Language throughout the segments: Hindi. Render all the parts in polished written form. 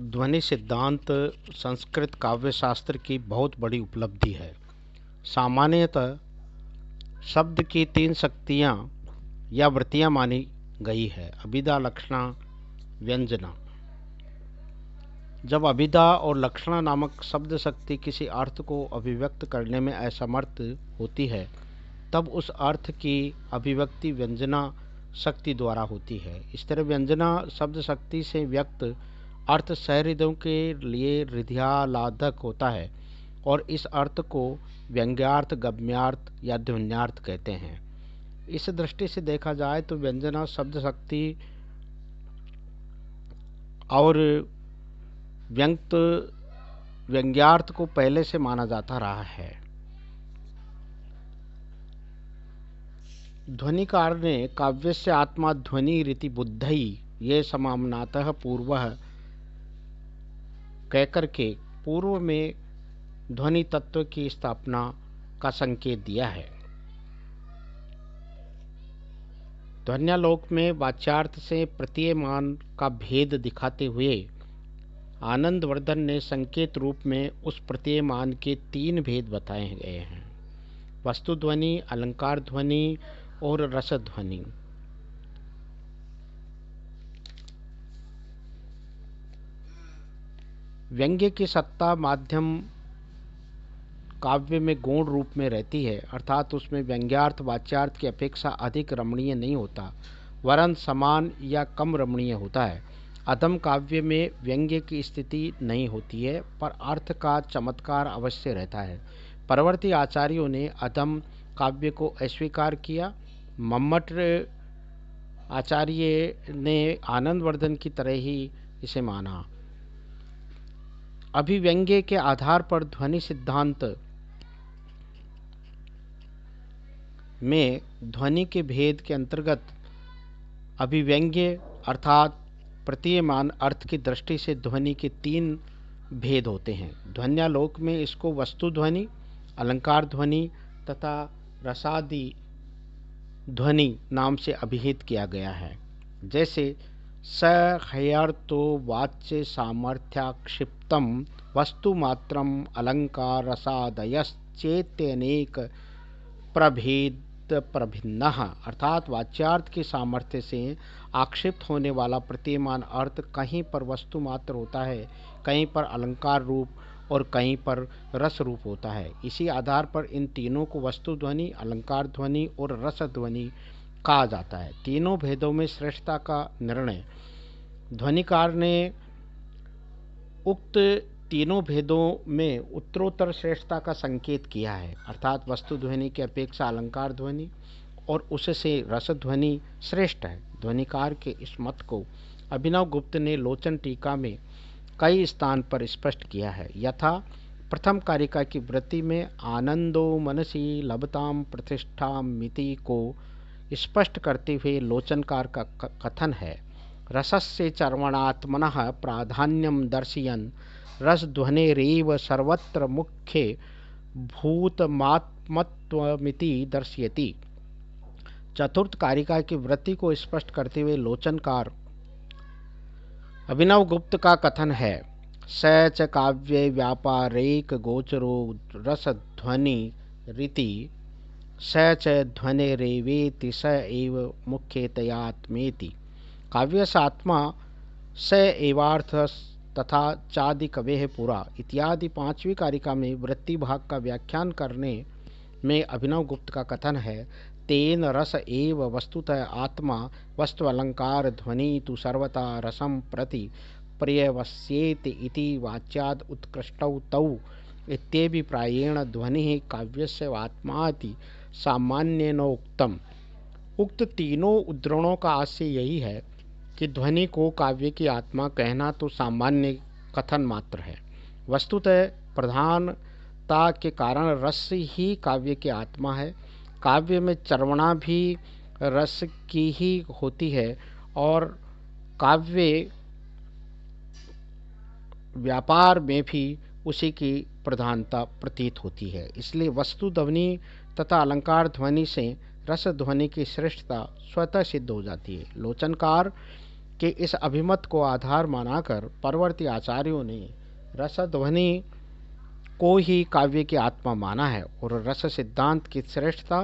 ध्वनि सिद्धांत संस्कृत काव्यशास्त्र की बहुत बड़ी उपलब्धि है। सामान्यतः शब्द की तीन शक्तियाँ या वृत्तियाँ मानी गई है: अभिधा, लक्षणा, व्यंजना। जब अभिधा और लक्षणा नामक शब्द शक्ति किसी अर्थ को अभिव्यक्त करने में असमर्थ होती है, तब उस अर्थ की अभिव्यक्ति व्यंजना शक्ति द्वारा होती है। इस तरह व्यंजना शब्द शक्ति से व्यक्त अर्थ सहृदयों के लिए हृदयालादक होता है और इस अर्थ को व्यंग्यार्थ, गम्यार्थ या ध्वन्यार्थ कहते हैं। इस दृष्टि से देखा जाए तो व्यंजना शब्द शक्ति और व्यंग्यार्थ को पहले से माना जाता रहा है। ध्वनिकार ने काव्यस्य आत्मा ध्वनि रीति बुद्धि ये समामनातः पूर्वः कहकर के पूर्व में ध्वनि तत्व की स्थापना का संकेत दिया है। ध्वन्यालोक में वाच्यार्थ से प्रतीयमान का भेद दिखाते हुए आनंदवर्धन ने संकेत रूप में उस प्रतीयमान के तीन भेद बताए गए हैं: वस्तु ध्वनि, अलंकार ध्वनि और रस ध्वनि। व्यंग्य की सत्ता माध्यम काव्य में गौण रूप में रहती है, अर्थात उसमें व्यंग्यार्थ वाच्यार्थ की अपेक्षा अधिक रमणीय नहीं होता, वरन समान या कम रमणीय होता है। अधम काव्य में व्यंग्य की स्थिति नहीं होती है, पर अर्थ का चमत्कार अवश्य रहता है। परवर्ती आचार्यों ने अधम काव्य को अस्वीकार किया। मम्मट आचार्य ने आनंदवर्धन की तरह ही इसे माना। अभिव्यंग्य के आधार पर ध्वनि सिद्धांत में ध्वनि के भेद के अंतर्गत अभिव्यंग्य अर्थात प्रतीयमान अर्थ की दृष्टि से ध्वनि के तीन भेद होते हैं। ध्वन्यालोक में इसको वस्तु ध्वनि, अलंकार ध्वनि तथा रसादि ध्वनि नाम से अभिहित किया गया है। जैसे सहयर्तो वाच्य सामर्थ्याक्षिप्तम वस्तु मात्रम अलंकार रसादयश्चेत्यनेक प्रभेद प्रभिन्नः, अर्थात वाच्यार्थ के सामर्थ्य से आक्षिप्त होने वाला प्रतीयमान अर्थ कहीं पर वस्तु मात्र होता है, कहीं पर अलंकार रूप और कहीं पर रस रूप होता है। इसी आधार पर इन तीनों को वस्तु ध्वनि, अलंकार ध्वनि और रस ध्वनि कहा जाता है। तीनों भेदों में श्रेष्ठता का निर्णय ध्वनिकार ने उक्त तीनों भेदों में उत्तरोत्तर श्रेष्ठता का संकेत किया है, अर्थात वस्तु ध्वनि की अपेक्षा अलंकार ध्वनि और उससे रस ध्वनि श्रेष्ठ है। ध्वनिकार के इस मत को अभिनव गुप्त ने लोचन टीका में कई स्थान पर स्पष्ट किया है। यथा प्रथम कारिका की वृत्ति में आनंदो मनसी लभताम प्रतिष्ठा मिति को स्पष्ट करते हुए लोचनकार का कथन है: रसस्य चर्वणात्मनः प्राधान्यम दर्शयन् रसध्वनेरेव सर्वत्र मुख्ये भूतमात्मत्वमिति दर्शयति। चतुर्थ कारिका की वृत्ति को स्पष्ट करते हुए लोचनकार अभिनव गुप्त का कथन है: स च काव्ये व्यापारेक गोचरो रसध्वनि रीति स च ध्वनिरेवेति स एव मुख्यतयात्मेति। काव्यसात्मा स एवार्थ तथा चादि कवेः पुरा इत्यादि पांचवी कारिका में वृत्ति भाग का व्याख्यान करने में अभिनव गुप्त का कथन है: तेन रस एव वस्तुतः आत्मा वस्तु अलंकार ध्वनि तु सर्वथा रसम प्रति पर्यवस्येति इति वाच्याद उत्कृष्टौ तौ इत्यभिप्रायेण ध्वनि काव्यस्य आत्माति सामान्येनोक्तम। उक्त तीनों उद्धरणों का आशय यही है कि ध्वनि को काव्य की आत्मा कहना तो सामान्य कथन मात्र है। वस्तुतः प्रधानता के कारण रस ही काव्य की आत्मा है। काव्य में चर्वणा भी रस की ही होती है और काव्य व्यापार में भी उसी की प्रधानता प्रतीत होती है। इसलिए वस्तु ध्वनि तथा अलंकार ध्वनि से रस ध्वनि की श्रेष्ठता स्वतः सिद्ध हो जाती है। लोचनकार कि इस अभिमत को आधार मानाकर परवर्ती आचार्यों ने रसध्वनि को ही काव्य की आत्मा माना है और रस सिद्धांत की श्रेष्ठता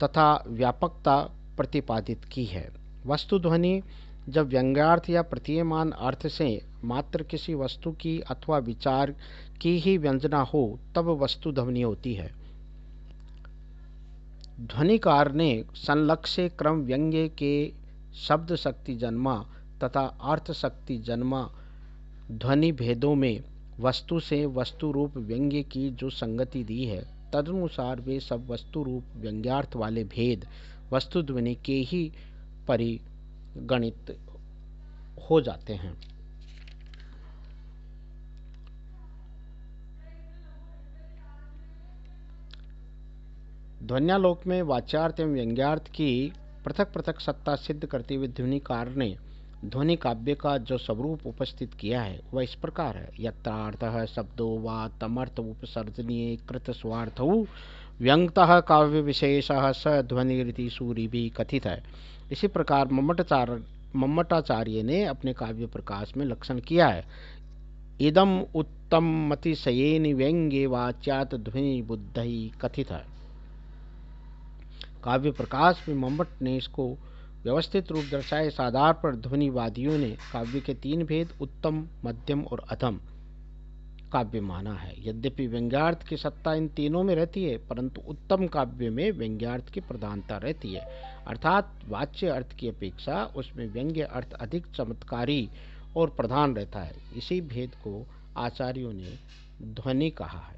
तथा व्यापकता प्रतिपादित की है। वस्तु ध्वनि जब व्यंग्यार्थ या प्रतीयमान अर्थ से मात्र किसी वस्तु की अथवा विचार की ही व्यंजना हो तब वस्तु ध्वनि होती है। ध्वनिकार ने संलक्ष्य क्रम व्यंग्य के शब्द शक्ति जन्मा तथा अर्थ शक्ति जन्मा ध्वनि भेदों में वस्तु से वस्तु रूप व्यंग्य की जो संगति दी है, तदनुसार वे सब वस्तु रूप व्यंग्यार्थ वाले भेद वस्तु ध्वनि के ही परिगणित हो जाते हैं। ध्वन्यालोक में वाच्यार्थ एवं व्यंग्यार्थ की पृथक पृथक सत्ता सिद्ध करते हुए ध्वनिकार ने ध्वनि काव्य का जो स्वरूप उपस्थित किया है वह इस प्रकार है। यत्रार्थः शब्दो वा तमर्थ उपसर्जनीय कृत स्वार्थौ व्यंगतः काव्य विशेषः स ध्वनिरिति सूरि भी कथित है। इसी प्रकार मम्मटाचार्य ने अपने काव्य प्रकाश में लक्षण किया है। इदम उत्तम अतिशयेन व्यंग्ये वाच्यात ध्वनि बुद्धि कथित है। काव्य प्रकाश में मम्मट ने इसको व्यवस्थित रूप दर्शाए। इस आधार पर ध्वनिवादियों ने काव्य के तीन भेद उत्तम, मध्यम और अधम काव्य माना है। यद्यपि व्यंग्यार्थ की सत्ता इन तीनों में रहती है, परंतु उत्तम काव्य में व्यंग्यार्थ की प्रधानता रहती है, अर्थात वाच्य अर्थ की अपेक्षा उसमें व्यंग्य अर्थ अधिक चमत्कारी और प्रधान रहता है। इसी भेद को आचार्यों ने ध्वनि कहा है।